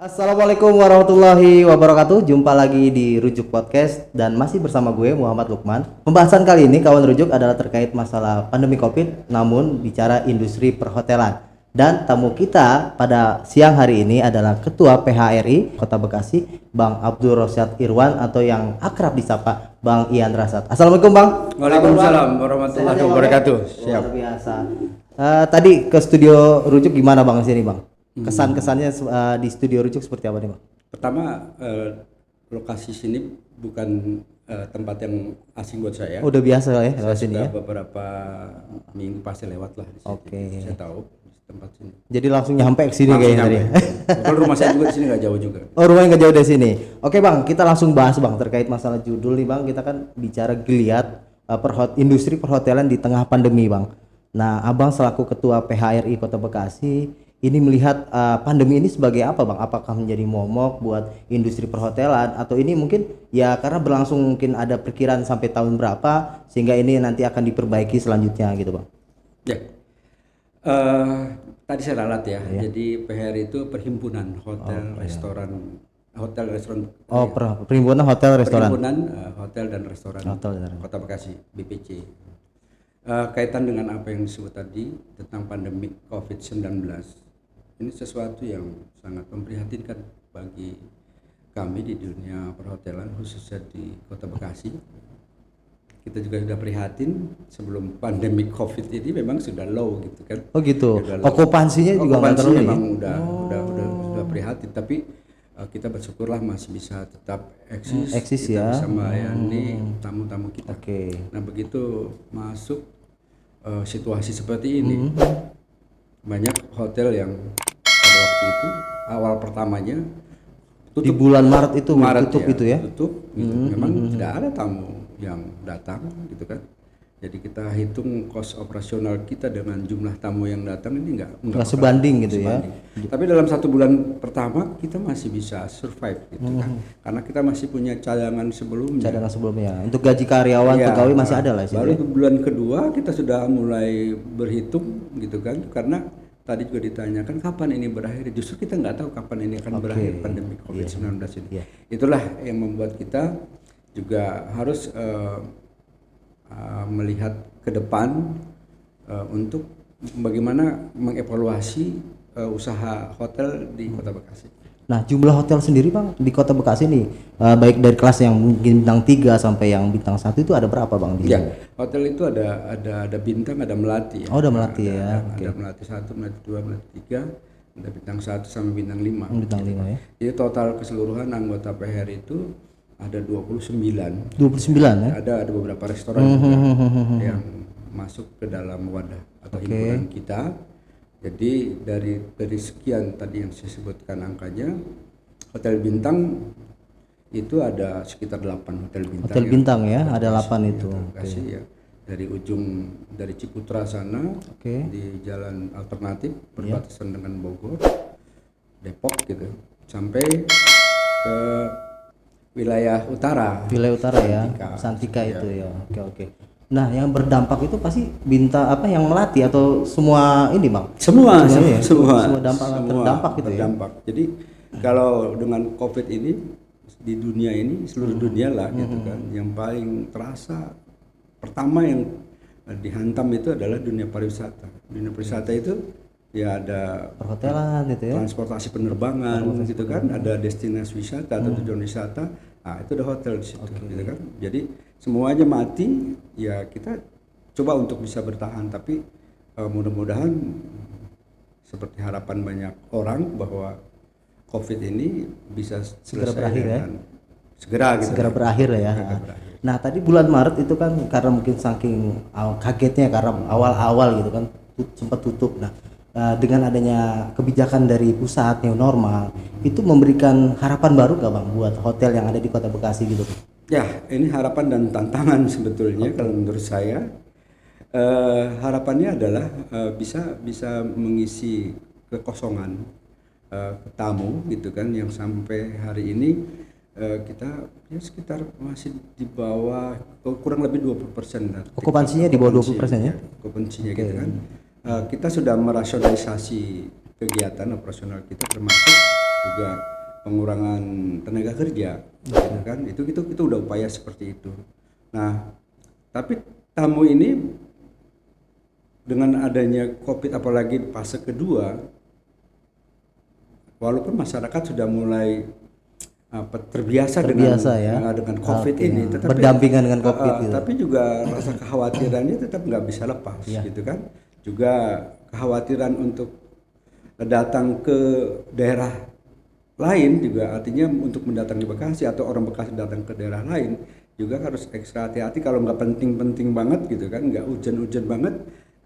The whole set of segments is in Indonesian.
Assalamualaikum warahmatullahi wabarakatuh. Jumpa lagi di Rujuk Podcast dan masih bersama gue Muhammad Lukman. Pembahasan kali ini kawan Rujuk adalah terkait masalah pandemi Covid, namun bicara industri perhotelan. Dan tamu kita pada siang hari ini adalah Ketua PHRI Kota Bekasi, Bang Abdul Rosyad Irwan atau yang akrab disapa Bang Ian Rasad. Assalamualaikum Bang. Waalaikumsalam warahmatullahi wabarakatuh. Siap. Luar biasa. Tadi ke studio Rujuk gimana Bang sini Bang? Kesan-kesannya di studio Rujuk seperti apa nih Bang? Pertama, lokasi sini bukan tempat yang asing buat saya. Udah biasa ya Saya sini sudah ya. beberapa minggu pasti lewat lah di sini. Oke. Saya tahu tempat sini. Jadi langsung nyampe ke sini Langsung kayaknya tadi. nyampe. Betul, rumah saya juga di sini nggak jauh juga. Oh, rumahnya nggak jauh dari sini. Oke Bang, kita langsung bahas Bang terkait masalah judul nih Bang. Kita kan bicara geliat industri perhotelan di tengah pandemi Bang. Nah, Abang selaku Ketua PHRI Kota Bekasi ini melihat pandemi ini sebagai apa Bang? Apakah menjadi momok buat industri perhotelan atau ini mungkin ya karena berlangsung mungkin ada perkiraan sampai tahun berapa sehingga ini nanti akan diperbaiki selanjutnya gitu Bang? Ya, tadi saya ralat ya. Jadi PHRI itu perhimpunan hotel, restoran, hotel, restoran. Oh, perhimpunan hotel restoran. Perhimpunan hotel dan restoran Kota Bekasi (BPC). Kaitan dengan apa yang disebut tadi tentang pandemi COVID-19, ini sesuatu yang sangat memprihatinkan bagi kami di dunia perhotelan khususnya di Kota Bekasi. Kita juga sudah prihatin sebelum pandemi COVID ini memang sudah low gitu kan. Oh gitu. Sudah low. Okupansinya juga nggak terlalu memang ya? sudah prihatin, tapi kita bersyukurlah masih bisa tetap eksis kita ya. bisa melayani tamu-tamu kita. Oke. Nah begitu masuk situasi seperti ini, banyak hotel yang pada waktu itu awal pertamanya tutup. Di bulan Maret itu tutup ya, itu ya? Tutup gitu. Memang tidak ada tamu yang datang gitu kan. Jadi kita hitung kos operasional kita dengan jumlah tamu yang datang ini enggak sebanding gitu ya. Tapi dalam 1 bulan pertama kita masih bisa survive gitu kan. Karena kita masih punya cadangan sebelumnya. Untuk gaji karyawan, pegawai masih ada lah. Baru bulan kedua kita sudah mulai berhitung gitu kan. Karena tadi juga ditanyakan kapan ini berakhir. Justru kita nggak tahu kapan ini akan berakhir pandemi COVID-19 ini. Itulah yang membuat kita juga harus melihat ke depan untuk bagaimana mengevaluasi usaha hotel di Kota Bekasi. Nah, jumlah hotel sendiri Bang di Kota Bekasi nih baik dari kelas yang mungkin bintang 3 sampai yang bintang 1 itu ada berapa Bang di sini? Hotel itu ada bintang, ada melati ya. Oh, ada melati ya. Ada melati 1, melati 2, melati 3, ada bintang 1 sampai bintang 5. Bintang 5 ya. Jadi total keseluruhan anggota PHRI itu ada 29 ya. Ada beberapa restoran yang masuk ke dalam wadah atau himpunan kita. Jadi dari sekian tadi yang saya sebutkan angkanya, hotel bintang itu ada sekitar 8 hotel bintang. Hotel bintang ya, ada 8 itu. Ya. Dari ujung dari Ciputra sana di jalan alternatif perbatasan dengan Bogor, Depok gitu, sampai ke wilayah utara ya, Santika itu ya. Oke. Nah, yang berdampak itu pasti bintang yang melati atau semua ini Bang? Semua terdampak gitu ya. Jadi kalau dengan COVID ini di dunia ini seluruh dunia lah gitu kan, yang paling terasa pertama yang dihantam itu adalah dunia pariwisata. Dunia pariwisata itu ya ada perhotelan gitu ya, transportasi penerbangan gitu kan, ada destinasi wisata atau tujuan wisata, itu ada hotel di situ gitu kan. Jadi semuanya mati, ya kita coba untuk bisa bertahan, tapi mudah-mudahan seperti harapan banyak orang bahwa COVID ini bisa segera berakhir ya. Segera berakhir ya. Nah, tadi bulan Maret itu kan karena mungkin saking kagetnya karena awal-awal gitu kan sempat tutup. Nah, dengan adanya kebijakan dari pusat new normal itu memberikan harapan baru gak Bang buat hotel yang ada di Kota Bekasi gitu? Ya, ini harapan dan tantangan sebetulnya kalau menurut saya. Harapannya adalah bisa mengisi kekosongan tamu gitu kan, yang sampai hari ini kita ya sekitar masih di bawah kurang lebih 20%. Okupansinya di bawah 20% ya? Okupansinya gitu kan. Kita sudah merasionalisasi kegiatan operasional kita, termasuk juga pengurangan tenaga kerja, gitu kan? Itu udah upaya seperti itu. Nah, tapi tamu ini dengan adanya COVID apalagi fase kedua, walaupun masyarakat sudah mulai terbiasa dengan COVID ini, tetapi berdampingan dengan COVID gitu. Tapi juga rasa kekhawatirannya tetap nggak bisa lepas, gitu kan? Juga kekhawatiran untuk datang ke daerah lain juga, artinya untuk mendatangi Bekasi atau orang Bekasi datang ke daerah lain juga harus ekstra hati-hati. Kalau nggak penting-penting banget gitu kan, nggak hujan-hujan banget,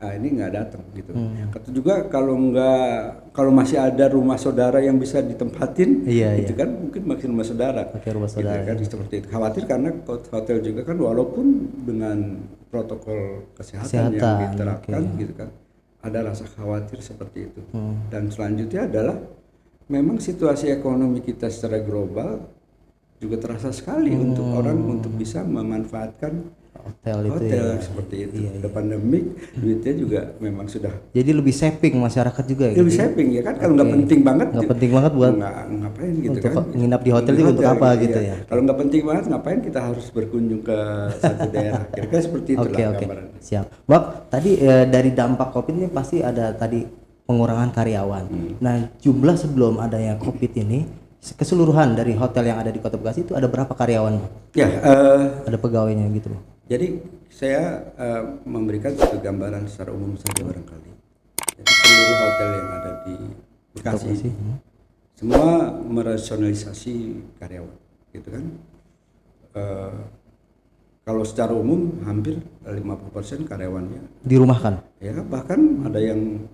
ini nggak datang gitu. Kata juga kalau masih ada rumah saudara yang bisa ditempatin, itu kan mungkin makin rumah saudara. Rumah saudara. Gitu kan, seperti itu. Khawatir karena hotel juga kan walaupun dengan protokol kesehatan yang diterapkan, gitu kan, ada rasa khawatir seperti itu. Dan selanjutnya adalah memang situasi ekonomi kita secara global juga terasa sekali untuk orang untuk bisa memanfaatkan hotel seperti itu. Udah pandemik, duitnya juga memang sudah. Jadi lebih saving masyarakat juga. Lebih saving ya kan, kalau nggak penting banget. Nggak penting banget buat ngapain gitu untuk kan? Nginap di hotel itu untuk apa gitu ya? Kalau nggak penting banget, ngapain kita harus berkunjung ke satu daerah? Kira-kira seperti itu lah gambarannya. Siap. Bang, tadi dari dampak COVID ini pasti ada tadi pengurangan karyawan. Nah, jumlah sebelum adanya COVID ini keseluruhan dari hotel yang ada di Kota Bekasi itu ada berapa karyawan? Ya, ada pegawainya gitu. Jadi saya memberikan satu gambaran secara umum saja barangkali. Jadi seluruh hotel yang ada di Bekasi semua merasionalisasi karyawan, gitu kan? Kalau secara umum hampir 50% karyawannya dirumahkan. Ya, bahkan ada yang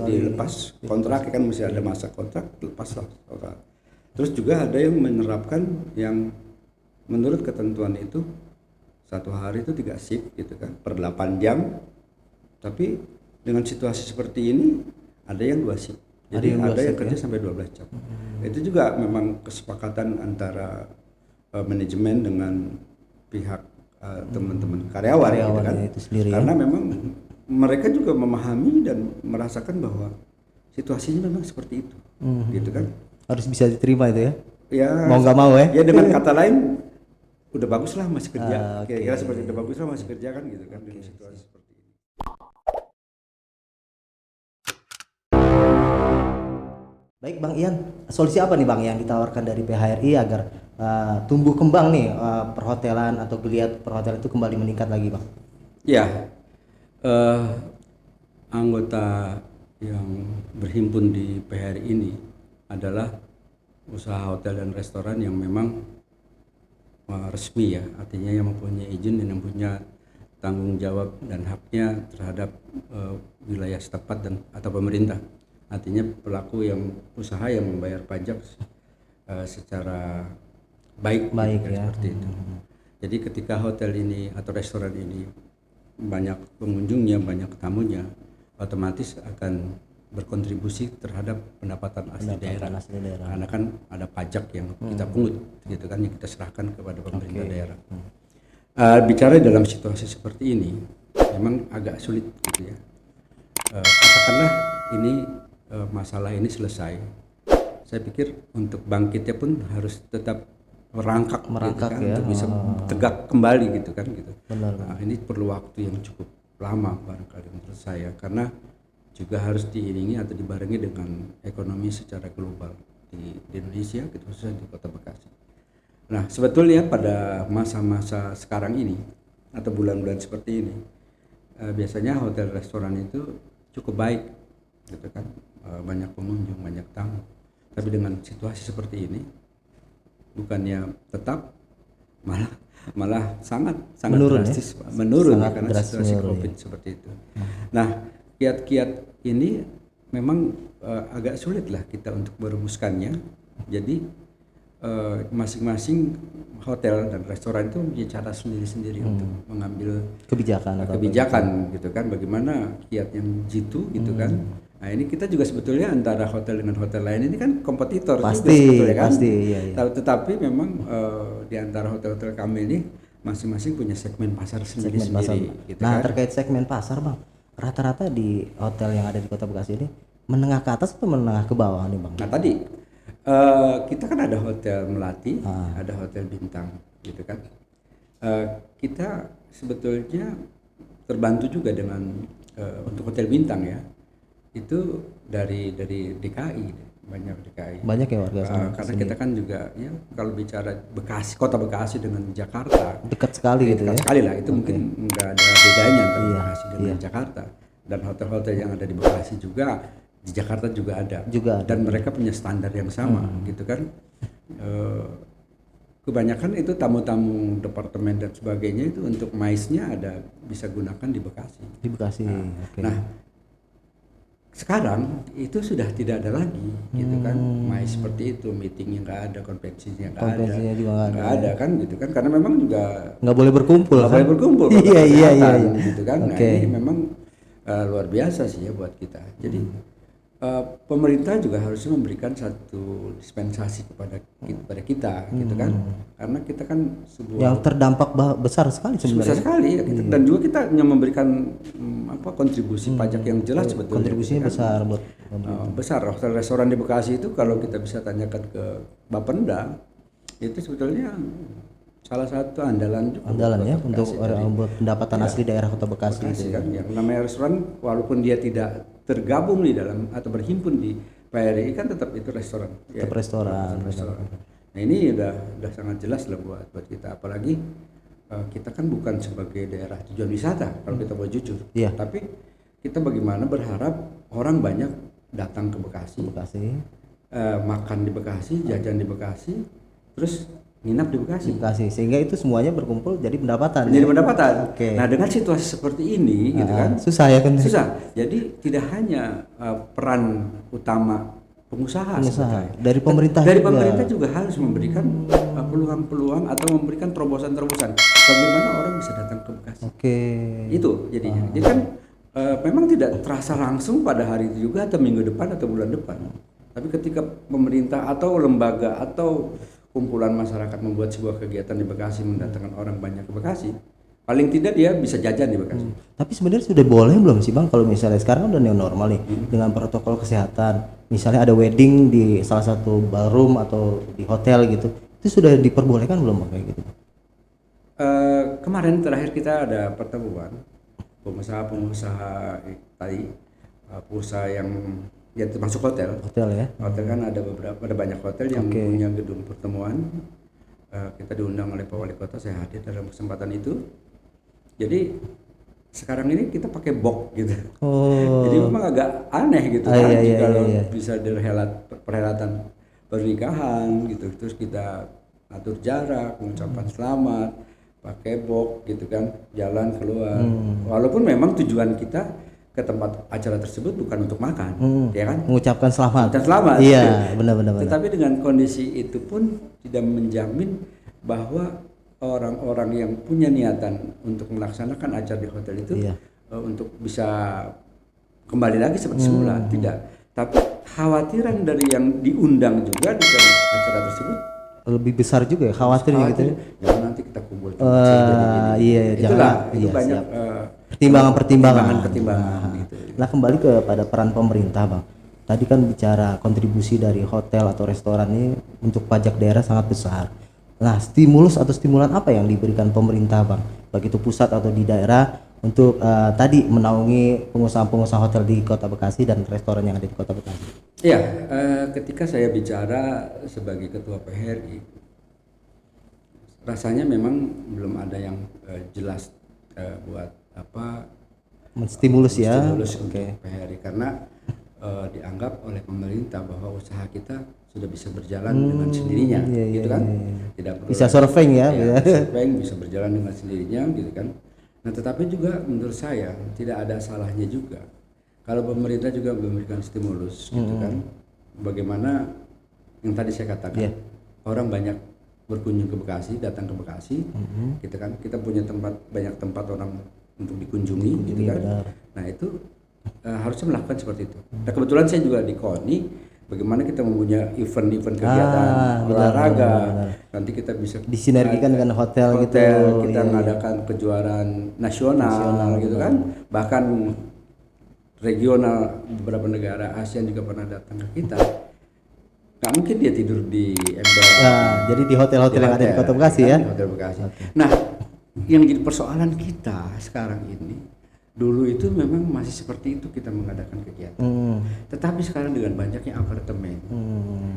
dilepas kontrak, kan masih ada masa kontrak, lepas lah kontrak. Terus juga ada yang menerapkan yang menurut ketentuan itu satu hari itu 3 shift gitu kan, per 8 jam. Tapi dengan situasi seperti ini ada yang 2 shift. Jadi ada yang kerja sampai 12 jam. Itu juga memang kesepakatan antara manajemen dengan pihak teman-teman karyawan gitu kan. Itu sendiri, karena memang mereka juga memahami dan merasakan bahwa situasinya memang seperti itu. Gitu kan. Harus bisa diterima itu ya. Ya, mau nggak mau ya. Ya dengan kata lain udah bagus lah masih kerja. Kira-kira seperti udah bagus lah masih kerja kan gitu kan, dengan situasi seperti ini. Baik Bang Ian, solusi apa nih Bang yang ditawarkan dari PHRI agar tumbuh kembang nih perhotelan atau geliat perhotelan itu kembali meningkat lagi Bang? Ya, anggota yang berhimpun di PHRI ini adalah usaha hotel dan restoran yang memang resmi ya, artinya yang mempunyai izin dan yang punya tanggung jawab dan haknya terhadap wilayah setempat dan atau pemerintah. Artinya pelaku yang usaha yang membayar pajak secara baik ya. Seperti itu. Jadi ketika hotel ini atau restoran ini banyak pengunjungnya, banyak tamunya, otomatis akan berkontribusi terhadap pendapatan asli daerah. Karena kan ada pajak yang kita pungut gitu kan, yang kita serahkan kepada pemerintah daerah. Bicara dalam situasi seperti ini memang agak sulit gitu ya. Katakanlah ini masalah ini selesai, saya pikir untuk bangkitnya pun harus tetap merangkak gitu kan, ya, untuk bisa tegak kembali gitu kan gitu. Nah, ini perlu waktu yang cukup lama barangkali menurut saya, karena juga harus diiringi atau dibarengi dengan ekonomi secara global di Indonesia, gitu, khususnya di Kota Bekasi. Nah, sebetulnya pada masa-masa sekarang ini atau bulan-bulan seperti ini, biasanya hotel restoran itu cukup baik, gitu kan, banyak pengunjung, banyak tamu. Tapi dengan situasi seperti ini, bukannya tetap, malah sangat menurun, drastis, menurun sangat karena drastis situasi COVID seperti itu. Nah, kiat-kiat ini memang agak sulit lah kita untuk merumuskannya. Jadi masing-masing hotel dan restoran itu punya cara sendiri-sendiri untuk mengambil kebijakan gitu kan, bagaimana kiat yang jitu gitu kan. Nah, ini kita juga sebetulnya antara hotel dengan hotel lain ini kan kompetitor pasti, juga sebetulnya kan. Pasti, iya. Tetapi memang di antara hotel-hotel kami ini masing-masing punya segmen pasar sendiri-sendiri. Gitu nah, kan? Terkait segmen pasar Bang, rata-rata di hotel yang ada di Kota Bekasi ini menengah ke atas atau menengah ke bawah nih Bang? Nah tadi Kita kan ada hotel Melati, ada hotel bintang, gitu kan. Kita sebetulnya terbantu juga dengan untuk hotel bintang ya. Itu dari DKI, banyak DKI. Banyak ya warga sana. Karena kita kan juga ya kalau bicara Bekasi, kota Bekasi dengan Jakarta Dekat sekali gitu dekat ya. sekali lah. Itu mungkin nggak ada bedanya antara Bekasi dengan Jakarta. Dan hotel-hotel yang ada di Bekasi juga di Jakarta juga ada. Dan mereka punya standar yang sama, gitu kan. Kebanyakan itu tamu-tamu departemen dan sebagainya itu untuk MICE-nya ada bisa gunakan di Bekasi. Di Bekasi. Nah, sekarang itu sudah tidak ada lagi, gitu kan. MICE seperti itu, meetingnya nggak ada, konvensinya nggak ada kan, gitu kan. Karena memang juga nggak boleh berkumpul. Nggak boleh berkumpul. Iya. Gitu kan. Nah, ini memang luar biasa sih ya buat kita. Jadi pemerintah juga harusnya memberikan satu dispensasi kepada kita, gitu kan, karena kita kan sebuah yang terdampak besar sekali sebenarnya. Besar sekali ya, dan juga kita yang memberikan kontribusi pajak yang jelas sebetulnya. Kontribusinya besar buat besar. Hotel restoran di Bekasi itu kalau kita bisa tanyakan ke Bapenda, itu sebetulnya salah satu andalan juga. Andalan ya untuk pendapatan asli daerah Kota Bekasi kan. Yang namanya restoran walaupun dia tidak tergabung di dalam atau berhimpun di PHRI kan tetap itu restoran. Tetap restoran. Nah ini udah sangat jelas lah buat kita, apalagi kita kan bukan sebagai daerah tujuan wisata kalau kita mau jujur. Tapi kita bagaimana berharap orang banyak datang ke Bekasi. Makan di Bekasi, jajan di Bekasi, terus nginap di Bekasi, sehingga itu semuanya berkumpul jadi pendapatan. Nah dengan situasi seperti ini gitu kan susah ya kan. Jadi tidak hanya peran utama pengusaha. Dari pemerintah juga harus memberikan peluang-peluang atau memberikan terobosan-terobosan bagaimana orang bisa datang ke Bekasi. Itu jadinya. Jadi kan memang tidak terasa langsung pada hari itu juga atau minggu depan atau bulan depan. Tapi ketika pemerintah atau lembaga atau kumpulan masyarakat membuat sebuah kegiatan di Bekasi, mendatangkan orang banyak ke Bekasi, paling tidak dia bisa jajan di Bekasi. Tapi sebenarnya sudah boleh belum sih Bang, kalau misalnya sekarang udah new normal nih dengan protokol kesehatan, misalnya ada wedding di salah satu ballroom atau di hotel gitu, itu sudah diperbolehkan belum Bang kayak gitu? Kemarin terakhir kita ada pertemuan pengusaha tadi, pengusaha yang ya termasuk hotel ya. Hotel kan ada banyak hotel yang punya gedung pertemuan. Kita diundang oleh Pak Wali Kota, saya hadir dalam kesempatan itu. Jadi sekarang ini kita pakai box gitu. Jadi memang agak aneh gitu kan kalau bisa perhelatan pernikahan gitu, terus kita atur jarak, mengucapkan selamat, pakai box gitu kan, jalan keluar. Walaupun memang tujuan kita ke tempat acara tersebut bukan untuk makan, ya kan? Mengucapkan selamat. Iya, benar. Tetapi dengan kondisi itu pun tidak menjamin bahwa orang-orang yang punya niatan untuk melaksanakan acara di hotel itu untuk bisa kembali lagi seperti semula, tidak. Tapi khawatiran dari yang diundang juga di acara tersebut lebih besar juga ya, khawatirnya gitu. Jangan nanti kita kumpul. Itu banyak pertimbangan gitu. Nah kembali kepada peran pemerintah Bang, tadi kan bicara kontribusi dari hotel atau restoran ini untuk pajak daerah sangat besar. Nah stimulus atau stimulan apa yang diberikan pemerintah Bang, baik itu pusat atau di daerah untuk tadi menaungi pengusaha-pengusaha hotel di Kota Bekasi dan restoran yang ada di Kota Bekasi? Iya, ketika saya bicara sebagai ketua PHRI, rasanya memang belum ada yang jelas buat apa menstimulus untuk PHRI, karena dianggap oleh pemerintah bahwa usaha kita sudah bisa berjalan dengan sendirinya, gitu kan? Tidak perlu bisa surveying surveying bisa berjalan dengan sendirinya, gitu kan? Nah, tetapi juga menurut saya tidak ada salahnya juga kalau pemerintah juga memberikan stimulus, gitu kan? Bagaimana yang tadi saya katakan, orang banyak berkunjung ke Bekasi, datang ke Bekasi, gitu kan? Kita punya banyak tempat orang untuk dikunjungi, gitu kan? Nah itu harusnya melakukan seperti itu. Nah kebetulan saya juga di KONI, bagaimana kita mempunyai event-event kegiatan olahraga, nanti kita bisa disinergikan dengan hotel gitu, kita mengadakan kejuaraan nasional gitu kan, bahkan regional, beberapa negara ASEAN juga pernah datang ke kita. nggak mungkin dia tidur di ember. Jadi di hotel-hotel yang ada di Kota Bekasi ya. Di Hotel Bekasi. Nah, yang jadi persoalan kita sekarang ini, dulu itu memang masih seperti itu kita mengadakan kegiatan. Tetapi sekarang dengan banyaknya apartemen,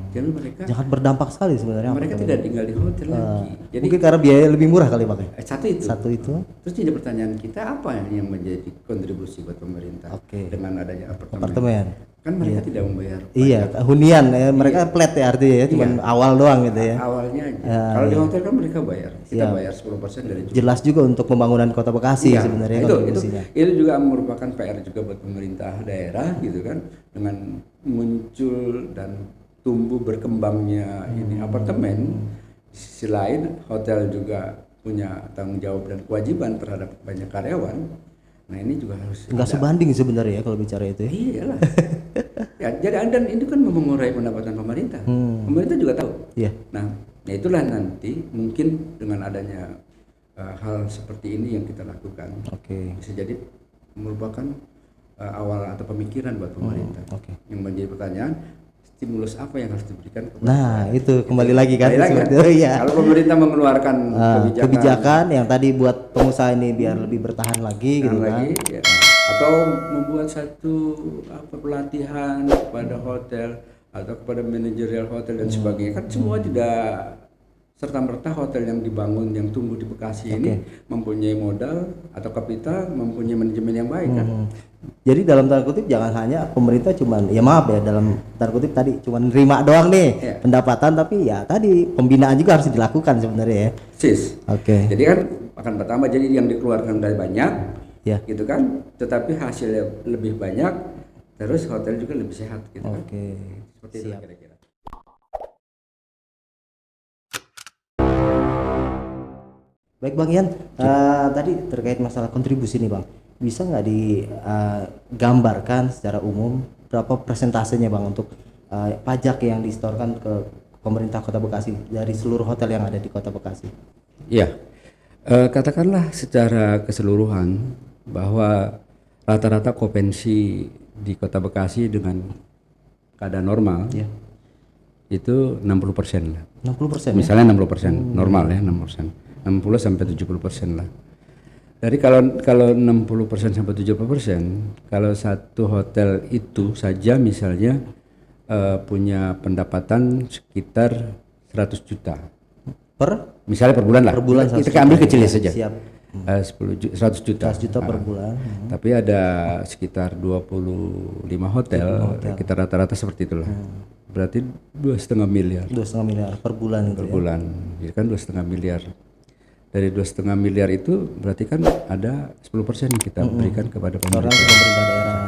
jadi mereka Jangan berdampak sekali sebenarnya. mereka tidak tinggal di hotel lagi. Jadi Mungkin karena biaya lebih murah kali Pak. satu itu. Itu. Terus jadi pertanyaan kita, apa yang menjadi kontribusi buat pemerintah dengan adanya apartemen? Kan mereka tidak membayar Iya, hunian ya, mereka flat ya artinya ya, cuman awal doang gitu ya. awalnya aja. Kalau di hotel kan mereka bayar, kita bayar 10% dari jumlah. Jelas juga untuk pembangunan Kota Bekasi sebenarnya itu kontribusinya. itu juga merupakan PR juga buat pemerintah daerah gitu kan, dengan muncul dan tumbuh berkembangnya ini apartemen. Di sisi lain hotel juga punya tanggung jawab dan kewajiban terhadap banyak karyawan. Nah ini juga harus Nggak sebanding sebenarnya ya kalau bicara itu ya. Iyalah. Ya, jadi dan itu kan mengurai pendapatan pemerintah. Pemerintah juga tahu. Iya. Nah, itulah nanti mungkin dengan adanya hal seperti ini yang kita lakukan, bisa jadi merupakan awal atau pemikiran buat pemerintah. Yang menjadi pertanyaan, stimulus apa yang harus diberikan kepada itu kembali lagi kan Kalau pemerintah mengeluarkan kebijakan yang tadi buat pengusaha ini biar lebih bertahan lagi gitu kan. Ya. Atau membuat satu pelatihan kepada hotel atau kepada manajerial hotel dan sebagainya, kan semua tidak serta-merta hotel yang dibangun yang tumbuh di Bekasi ini mempunyai modal atau kapital, mempunyai manajemen yang baik kan. Jadi dalam tanda kutip jangan hanya pemerintah cuman ya maaf ya dalam tanda kutip tadi cuman nerima doang nih pendapatan, tapi ya tadi pembinaan juga harus dilakukan sebenarnya ya. Jadi kan akan pertama jadi yang dikeluarkan dari banyak gitu kan, tetapi hasilnya lebih banyak, terus hotel juga lebih sehat gitu kan. Seperti itu kira-kira. Baik Bang Ian, tadi terkait masalah kontribusi nih Bang, bisa nggak digambarkan secara umum berapa persentasenya Bang untuk pajak yang disetorkan ke pemerintah Kota Bekasi dari seluruh hotel yang ada di Kota Bekasi? Iya, katakanlah secara keseluruhan bahwa rata-rata okupansi di Kota Bekasi dengan keadaan normal itu 60% lah. 60%? Misalnya 60% normal ya, 60%. 60 sampai 70% lah. Dari kalau 60% sampai 70%, kalau satu hotel itu saja misalnya punya pendapatan sekitar 100 juta. Misalnya per bulan lah. Per bulan kita ambil kecilnya saja. Siap. 100 juta. 100 juta per bulan. Tapi ada sekitar 25 hotel, kita rata-rata seperti itulah. Berarti 2,5 miliar. 2,5 miliar per bulan per bulan. Jadi kan 2,5 miliar. Dari 2,5 miliar itu berarti kan ada 10% yang kita berikan kepada pemerintah daerah.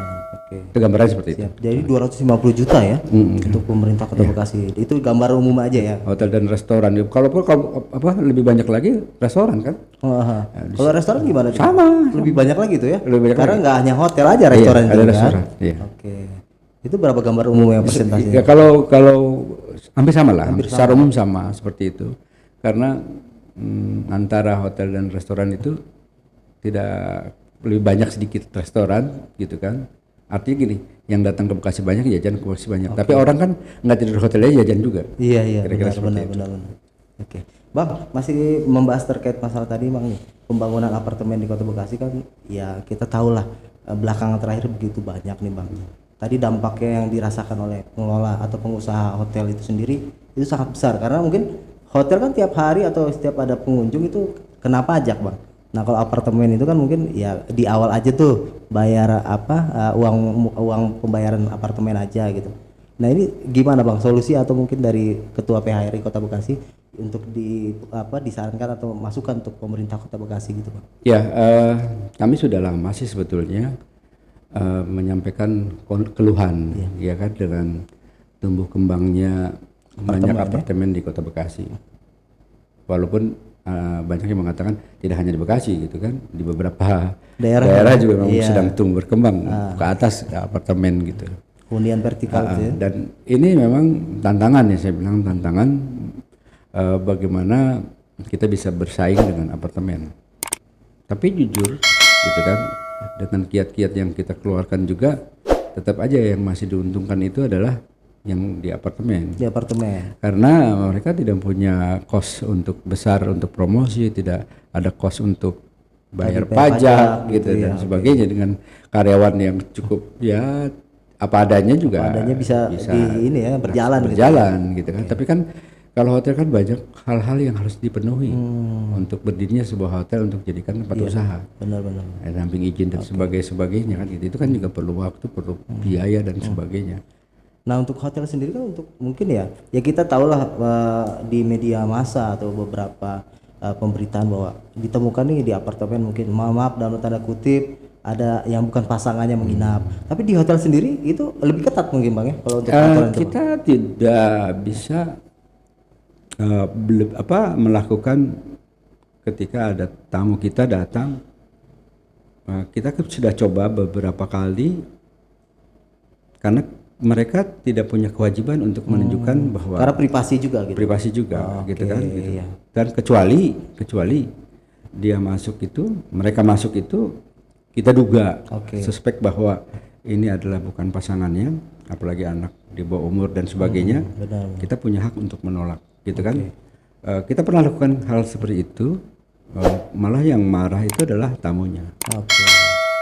Itu gambarannya seperti itu. Jadi 250 juta ya untuk pemerintah Kota Bekasi. Itu gambar umum aja ya. Hotel dan restoran. Kalau lebih banyak lagi restoran kan? Kalau restoran gimana? Sama. Lebih banyak lagi tuh ya. Karena nggak hanya hotel aja, restoran ada juga. Restoran. Itu berapa gambar umumnya persentasenya? Ya kalau hampir sama lah. Secara umum sama seperti itu. Karena antara hotel dan restoran itu tidak lebih banyak sedikit restoran gitu kan. Artinya gini, yang datang ke Bekasi banyak, jajan ke Bekasi banyak. Tapi orang kan nggak tidur di hotelnya, jajan juga. Iya, kira-kira benar. Bang, masih membahas terkait masalah tadi Bang nih, pembangunan apartemen di Kota Bekasi kan ya kita tahu lah belakangan terakhir begitu banyak nih Bang. Tadi dampaknya yang dirasakan oleh pengelola atau pengusaha hotel itu sendiri itu sangat besar karena mungkin hotel kan tiap hari atau setiap ada pengunjung itu kena pajak Bang. Nah kalau apartemen itu kan mungkin ya di awal aja tuh bayar uang pembayaran apartemen aja gitu. Nah ini gimana Bang solusi atau mungkin dari Ketua PHRI Kota Bekasi untuk disarankan atau masukan untuk pemerintah Kota Bekasi gitu Bang? Ya kami sudah lama sih sebetulnya menyampaikan keluhan ya kan dengan tumbuh kembangnya banyak apartemen di Kota Bekasi. Walaupun banyak yang mengatakan tidak hanya di Bekasi gitu kan, di beberapa daerah juga memang sedang tumbuh berkembang ke atas apartemen gitu. Hunian vertikal gitu ya. Dan ini memang tantangan ya, saya bilang tantangan bagaimana kita bisa bersaing dengan apartemen. Tapi jujur gitu kan, dengan kiat-kiat yang kita keluarkan juga tetap aja yang masih diuntungkan itu adalah yang di apartemen. Di apartemen. Karena mereka tidak punya kos untuk besar untuk promosi, tidak ada kos untuk bayar pajak gitu dan sebagainya, dengan karyawan yang cukup ya apa adanya juga. Apa adanya bisa di ini ya berjalan gitu kan. Tapi kan kalau hotel kan banyak hal-hal yang harus dipenuhi untuk berdirinya sebuah hotel untuk jadikan tempat usaha. Benar-benar. Samping izin dan sebagainya kan gitu. Itu kan juga perlu waktu, perlu biaya dan sebagainya. Nah untuk hotel sendiri kan untuk mungkin ya kita tahulah di media massa atau beberapa pemberitaan bahwa ditemukan nih di apartemen mungkin maaf dalam tanda kutip ada yang bukan pasangannya menginap. Tapi di hotel sendiri itu lebih ketat mungkin Bang ya kalau untuk aturan itu. Kita tidak bisa melakukan ketika ada tamu kita datang, kita sudah coba beberapa kali karena mereka tidak punya kewajiban untuk menunjukkan bahwa karena privasi juga gitu. Privasi juga gitu kan gitu. Iya. Dan kecuali dia masuk itu, mereka masuk itu kita duga suspek bahwa ini adalah bukan pasangannya, apalagi anak di bawah umur dan sebagainya. Benar. Kita punya hak untuk menolak gitu kan. Kita pernah lakukan hal seperti itu, malah yang marah itu adalah tamunya.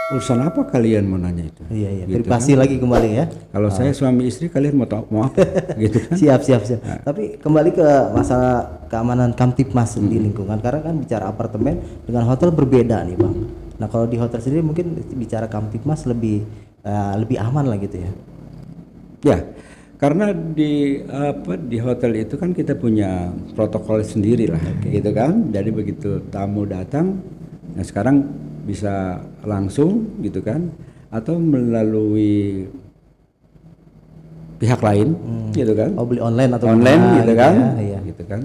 Urusan apa kalian mau nanya itu? Iya. Gitu privasi kan? Lagi kembali ya. Kalau saya suami istri, kalian mau apa? Gitu kan? Siap. Nah. Tapi kembali ke masalah keamanan Kamtipmas di lingkungan, karena kan bicara apartemen dengan hotel berbeda nih Bang. Nah kalau di hotel sendiri mungkin bicara Kamtipmas lebih aman lah gitu ya. Ya, karena di hotel itu kan kita punya protokol sendiri lah, gitu kan. Jadi begitu tamu datang, nah sekarang bisa langsung gitu kan, atau melalui pihak lain, gitu kan. Beli online atau gitu kan, ya. Gitu kan.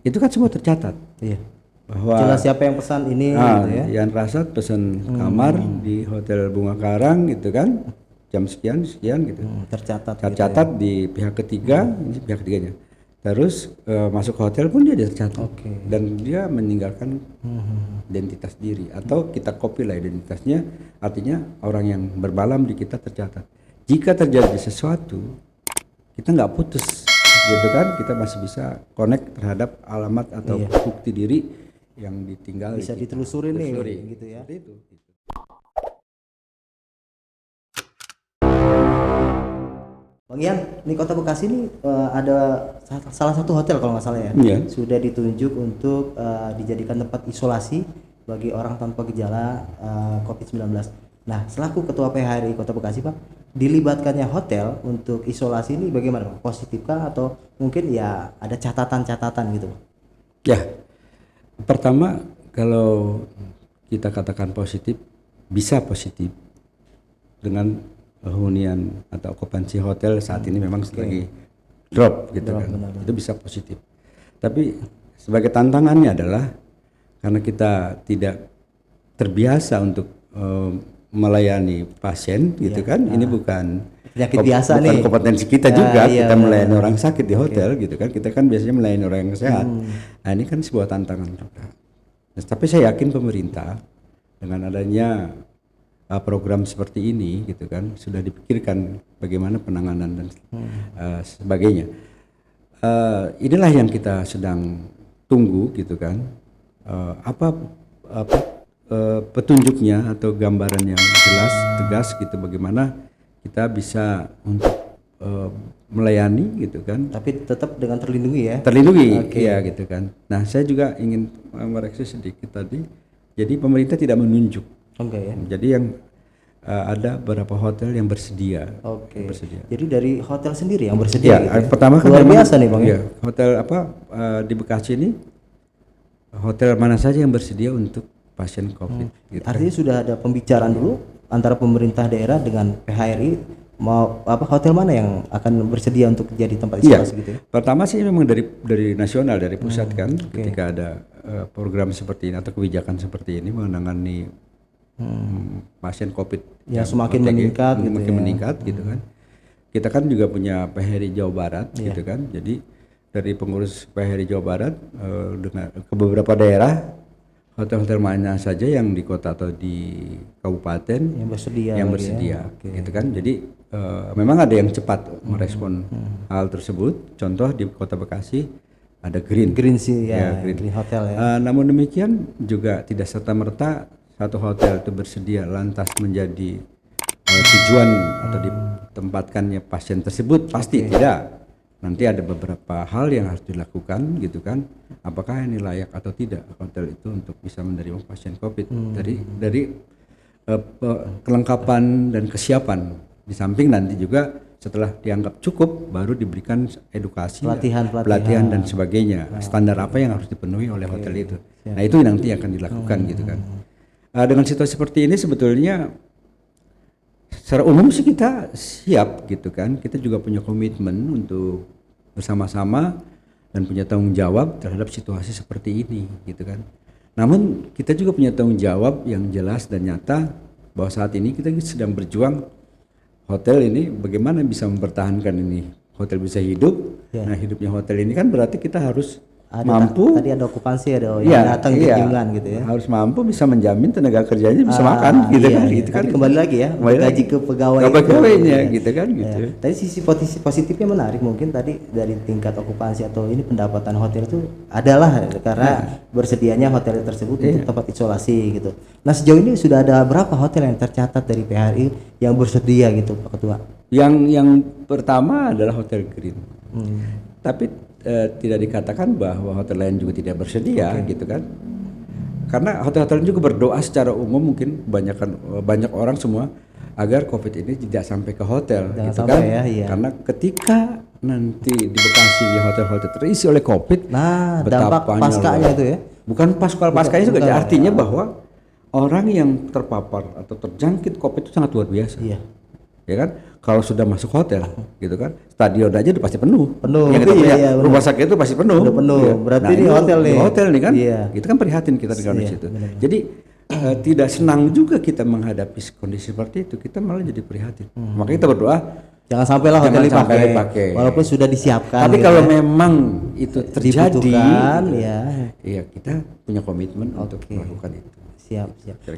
Itu kan semua tercatat. Iya. Bahwa jelas siapa yang pesan ini, gitu ya. Yan Rasad pesan kamar di Hotel Bunga Karang, gitu kan. Jam sekian gitu. Tercatat gitu ya. Di pihak ketiga, ini pihak ketiganya. Terus masuk ke hotel pun dia tercatat. Dan dia meninggalkan identitas diri, atau kita copy lah identitasnya, artinya orang yang bermalam di kita tercatat. Jika terjadi sesuatu, kita nggak putus, gitu kan? Kita masih bisa connect terhadap alamat atau bukti diri yang ditinggal. Bisa ditelusuri nih, gitu ya. Itu. Bang Ian, ini Kota Bekasi ini ada salah satu hotel kalau nggak salah ya, sudah ditunjuk untuk dijadikan tempat isolasi bagi orang tanpa gejala COVID-19. Nah, selaku Ketua PHRI Kota Bekasi, Pak, dilibatkannya hotel untuk isolasi ini bagaimana, Pak? Positifkah atau mungkin ya ada catatan-catatan gitu, Pak? Ya, pertama kalau kita katakan positif, bisa positif dengan hunian atau okupansi hotel saat ini memang lagi drop gitu kan. Benar. Itu bisa positif. Tapi sebagai tantangannya adalah karena kita tidak terbiasa untuk melayani pasien gitu kan. Ini bukan penyakit biasa nih. Kompetensi kita juga, kita melayani orang sakit di hotel gitu kan. Kita kan biasanya melayani orang yang sehat. Nah, ini kan sebuah tantangan juga. Nah, tapi saya yakin pemerintah dengan adanya program seperti ini gitu kan sudah dipikirkan bagaimana penanganan dan sebagainya. Inilah yang kita sedang tunggu gitu kan. Petunjuknya atau gambaran yang jelas tegas gitu, bagaimana kita bisa untuk melayani gitu kan. Tapi tetap dengan terlindungi ya. Terlindungi ya gitu kan. Nah, saya juga ingin mereaksi sedikit tadi. Jadi pemerintah tidak menunjuk. Jadi yang ada beberapa hotel yang bersedia. Bersedia. Jadi dari hotel sendiri yang bersedia. Gitu ya? Pertama kan luar biasa nih Bang. Ya, hotel di Bekasi ini hotel mana saja yang bersedia untuk pasien COVID. Gitu. Artinya sudah ada pembicaraan dulu antara pemerintah daerah dengan PHRI mau hotel mana yang akan bersedia untuk jadi tempat isolasi gitu ya? Pertama sih memang dari nasional, dari pusat kan, ketika ada program seperti ini atau kebijakan seperti ini menangani pasien COVID yang semakin meningkat, gitu kan. Kita kan juga punya PHRI Jawa Barat gitu kan. Jadi dari pengurus PHRI Jawa Barat dengan ke beberapa daerah, hotel-hotel mana saja yang di kota atau di kabupaten yang bersedia gitu kan. Jadi memang ada yang cepat merespon hal tersebut. Contoh di Kota Bekasi ada Green sih ya, Green Hotel ya. Namun demikian juga tidak serta-merta satu hotel itu bersedia lantas menjadi tujuan atau ditempatkannya pasien tersebut, pasti tidak. Nanti ada beberapa hal yang harus dilakukan gitu kan. Apakah ini layak atau tidak hotel itu untuk bisa menerima pasien COVID. Dari kelengkapan dan kesiapan. Di samping nanti juga setelah dianggap cukup baru diberikan edukasi, pelatihan dan sebagainya. Standar apa yang harus dipenuhi oleh hotel itu. Nah, itu nanti akan dilakukan gitu kan. Dengan situasi seperti ini sebetulnya secara umum sih kita siap gitu kan. Kita juga punya komitmen untuk bersama-sama dan punya tanggung jawab terhadap situasi seperti ini gitu kan. Namun kita juga punya tanggung jawab yang jelas dan nyata bahwa saat ini kita sedang berjuang hotel ini bagaimana bisa mempertahankan ini. Hotel bisa hidup. Nah, hidupnya hotel ini kan berarti kita harus mampu. Tadi ada okupansi, ada yang datang kunjungan gitu ya. Harus mampu bisa menjamin tenaga kerjanya bisa makan gitu kan. Gitu kan. Kembali lagi ya, gaji ke pegawainya gitu kan gitu. Tadi sisi positifnya menarik mungkin tadi dari tingkat okupansi atau ini pendapatan hotel itu adalah karena bersedianya hotel tersebut untuk tempat isolasi gitu. Nah, sejauh ini sudah ada berapa hotel yang tercatat dari PHRI yang bersedia gitu Pak Ketua? Yang pertama adalah Hotel Green. Tapi tidak dikatakan bahwa hotel lain juga tidak bersedia gitu kan. Karena hotel-hotel juga berdoa secara umum, mungkin banyak orang semua agar COVID ini tidak sampai ke hotel. Jangan gitu kan. Karena ketika nanti di Bekasi di hotel-hotel terisi oleh COVID, dampak paskanya itu ya. Bukan paskanya juga artinya bahwa orang yang terpapar atau terjangkit COVID itu sangat luar biasa. Iya. Ya kan, kalau sudah masuk hotel gitu kan, stadion aja udah pasti penuh. Yang kita punya rumah sakit itu pasti penuh. Udah penuh. Ya. Berarti ini hotel nih kan. Itu kan prihatin kita dengan situ. Jadi tidak senang juga kita menghadapi kondisi seperti itu. Kita malah jadi prihatin. Makanya kita berdoa jangan sampailah hotel dipakai. Walaupun sudah disiapkan. Tapi kalau memang itu terjadi, ya kita punya komitmen untuk melakukan itu. Siap.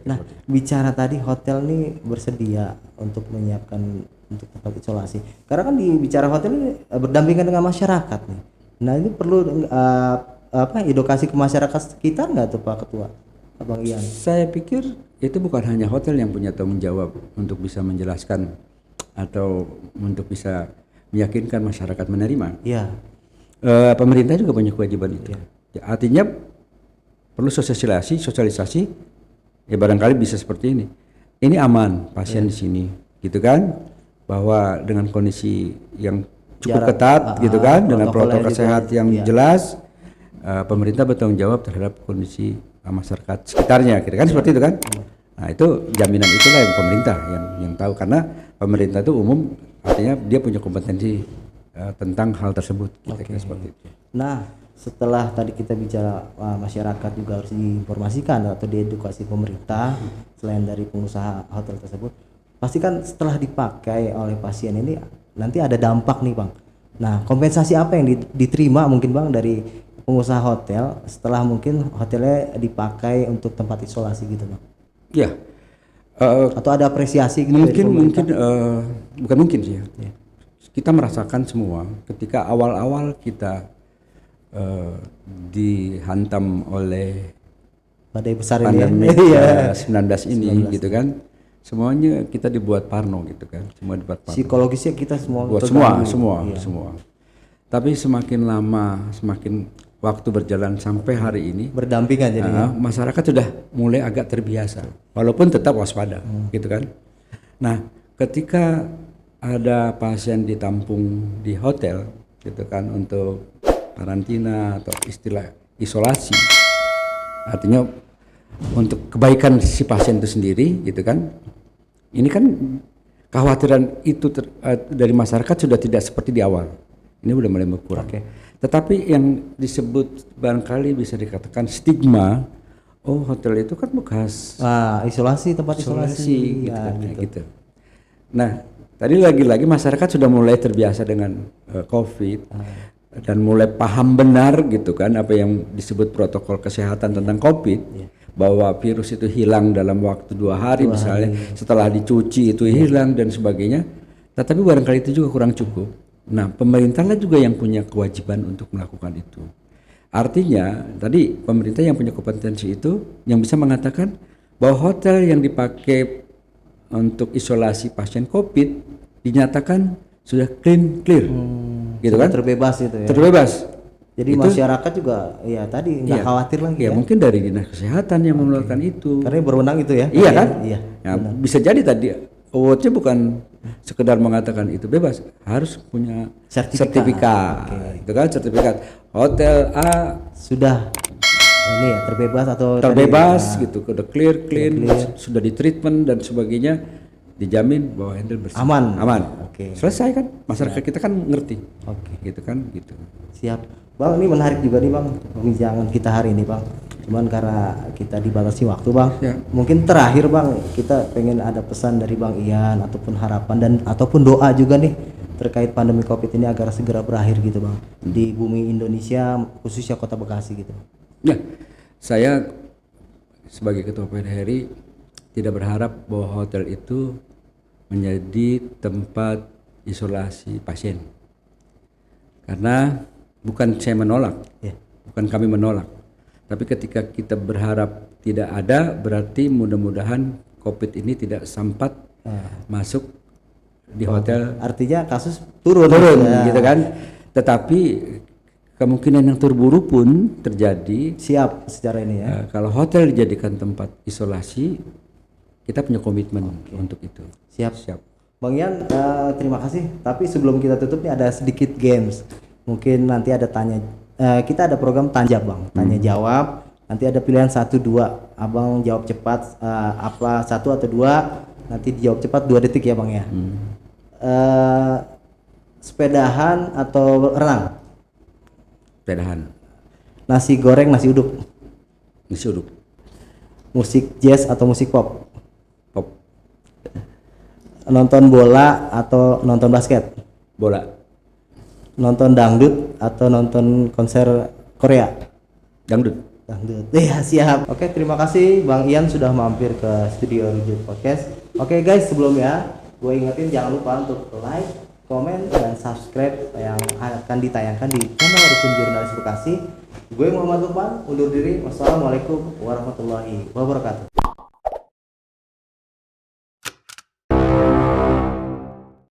Nah, bicara tadi hotel nih bersedia untuk menyiapkan untuk tempat isolasi. Karena kan bicara hotel ini berdampingan dengan masyarakat nih. Nah, ini perlu edukasi ke masyarakat sekitar nggak tuh Pak Ketua? Abang Ian. Saya pikir itu bukan hanya hotel yang punya tanggung jawab untuk bisa menjelaskan atau untuk bisa meyakinkan masyarakat menerima. Iya. Pemerintah juga punya kewajiban itu. Artinya perlu sosialisasi. Ya barangkali bisa seperti ini. Ini aman pasien di sini, gitu kan? Bahwa dengan kondisi yang cukup ketat, gitu kan? Dengan protokol kesehatan yang jelas, pemerintah bertanggung jawab terhadap kondisi masyarakat sekitarnya, gitu kan? Seperti itu kan? Nah, itu jaminan itulah yang pemerintah yang tahu, karena pemerintah itu umum, artinya dia punya kompetensi tentang hal tersebut, seperti itu. Nah, setelah tadi kita bicara masyarakat juga harus diinformasikan atau diedukasi pemerintah selain dari pengusaha hotel tersebut, pasti kan setelah dipakai oleh pasien ini nanti ada dampak nih Bang. Nah, kompensasi apa yang diterima mungkin Bang dari pengusaha hotel setelah mungkin hotelnya dipakai untuk tempat isolasi gitu Bang? Ya. Atau ada apresiasi gitu? Bukan mungkin sih ya. Kita merasakan semua ketika awal-awal kita dihantam oleh badai besar pandemi 19 ini gitu kan, semuanya kita dibuat parno gitu kan, semua dibuat parno. Psikologisnya kita semua semua. Tapi semakin lama, semakin waktu berjalan sampai hari ini berdampingan jadi masyarakat sudah mulai agak terbiasa, walaupun tetap waspada gitu kan. Nah, ketika ada pasien ditampung di hotel gitu kan untuk karantina atau istilah isolasi, artinya untuk kebaikan si pasien itu sendiri gitu kan, ini kan kekhawatiran itu dari masyarakat sudah tidak seperti di awal, ini udah mulai berkurang. Tetapi yang disebut barangkali bisa dikatakan stigma, oh hotel itu kan bekas isolasi, tempat isolasi gitu, gitu. Nah, tadi lagi-lagi masyarakat sudah mulai terbiasa dengan COVID dan mulai paham benar gitu kan apa yang disebut protokol kesehatan tentang COVID, bahwa virus itu hilang dalam waktu 2 hari misalnya, setelah dicuci itu hilang dan sebagainya. Tetapi barangkali itu juga kurang cukup. Nah, pemerintahlah juga yang punya kewajiban untuk melakukan itu. Artinya, tadi pemerintah yang punya kompetensi itu yang bisa mengatakan bahwa hotel yang dipakai untuk isolasi pasien COVID dinyatakan sudah clear, gitu kan? Terbebas itu ya. Terbebas. Jadi itu, masyarakat juga ya tadi nggak khawatir lagi ya. Mungkin dari dinas kesehatan yang mengeluarkan itu. Karena berwenang itu ya. Iya kan? Iya. Nah, bisa jadi tadi awardnya bukan sekedar mengatakan itu bebas, harus punya sertifikat. Itu kan sertifikat hotel A sudah ini ya terbebas atau terbebas tadi, gitu, udah clear, sudah di treatment dan sebagainya, dijamin bahwa handle bersih, aman. Selesai kan, masyarakat kita kan ngerti. Gitu kan, gitu. Siap, Bang. Ini menarik juga nih, Bang, perbincangan kita hari ini, Bang. Cuman karena kita dibatasi waktu, Bang. Ya. Mungkin terakhir, Bang, kita pengen ada pesan dari Bang Ian ataupun harapan dan ataupun doa juga nih terkait pandemi Covid ini agar segera berakhir gitu, Bang. Di bumi Indonesia, khususnya Kota Bekasi gitu. Ya, saya sebagai Ketua PDRI tidak berharap bahwa hotel itu menjadi tempat isolasi pasien. Karena bukan saya menolak, bukan kami menolak. Tapi ketika kita berharap tidak ada, berarti mudah-mudahan COVID ini tidak sempat masuk di hotel. Artinya kasus turun gitu kan. Tetapi kemungkinan yang terburuk pun terjadi. Siap secara ini ya. Kalau hotel dijadikan tempat isolasi, kita punya komitmen untuk itu. Siap. Bang Ian, terima kasih. Tapi sebelum kita tutup nih ada sedikit games. Mungkin nanti ada kita ada program tanya Bang, tanya jawab. Nanti ada pilihan 1-2. Abang jawab cepat apa 1 atau 2. Nanti dijawab cepat 2 detik ya Bang ya. Sepedahan atau renang? Sepedahan. Nasi goreng, nasi uduk? Nasi uduk. Musik jazz atau musik pop? Pop. Nonton bola atau nonton basket? Bola. Nonton dangdut atau nonton konser Korea? Dangdut. Iya, siap. Oke, terima kasih Bang Ian sudah mampir ke studio Rujut Podcast. Oke guys, sebelumnya gue ingetin jangan lupa untuk like, komen, dan subscribe yang akan ditayangkan di channel Rukun Jurnalis Bekasi. Gue Muhammad Lukman undur diri. Wassalamualaikum warahmatullahi wabarakatuh.